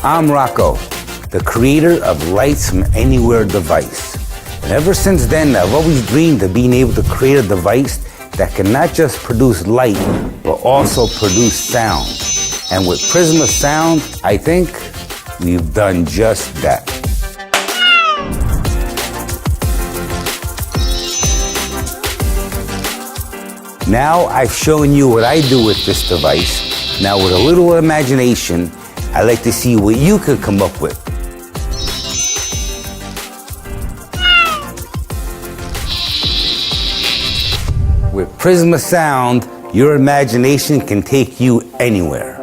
I'm Rocco, the creator of Lights from Anywhere device. And ever since then, I've always dreamed of being able to create a device that can not just produce light, but also produce sound. And with Prisma Sound, I think we've done just that. Now I've shown you what I do with this device. Now with a little imagination, I'd like to see what you could come up with. With Prisma Sound, your imagination can take you anywhere.